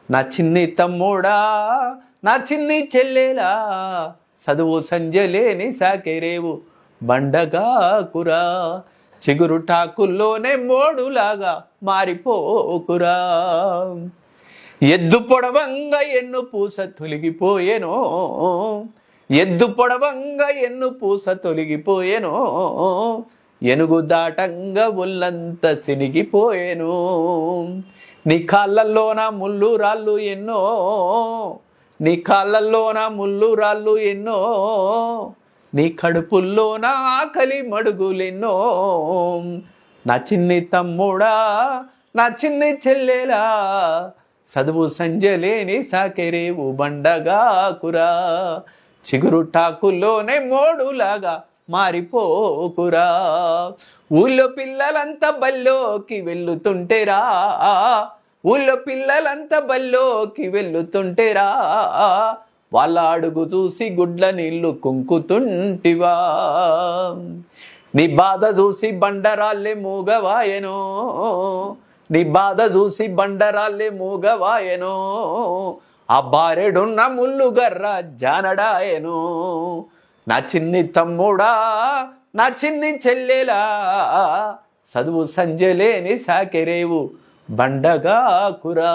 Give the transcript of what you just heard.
నా చిన్ని తమ్ముడా నా చిన్ని చెల్లెలా చదువు సంజలేని సాకెరేవు బండగాకురా చిగురు టాకుల్లోనే మోడులాగా మారిపోకురా ఎద్దు పొడవంగా ఎన్ను పూస తొలగిపోయేనో ఎద్దు పొడవంగా ఎన్ను పూస తొలగిపోయేనో ఎనుగు దాటంగా ఒళ్ళంత సినిగిపోయేను నీ కాళ్ళల్లోన ముళ్ళు రాళ్ళు ఎన్నో నీ కాళ్ళల్లోన ముళ్ళు రాళ్ళు ఎన్నో నీ కడుపుల్లోన ఆకలి మడుగులెన్నో నా చిన్ని తమ్ముడా నా చిన్ని చెల్లెలా చదువు సంజలేని సాకెరేవు బండగాకురా చిగురు టాకుల్లోనే మోడులాగా మారిపోకురా ఊళ్ళో పిల్లలంతా బల్లోకి వెళ్ళుతుంటేరా ఊళ్ళో పిల్లలంతా బల్లోకి వెళ్ళుతుంటేరా వాళ్ళ అడుగు చూసి గుడ్ల నీళ్లు కుంకుతుంటివా నీ బాధ చూసి బండరాళ్ళే మూగవాయనో నీ బాధ చూసి బండరాళ్ళే మూగవాయనో ఆ బారెడున్న ముల్లుగర్ర జానడాయను నా చిన్ని తమ్ముడా నా చిన్ని చెల్లెలా చదువు సంజలేని సాకెరేవు బండగాకురా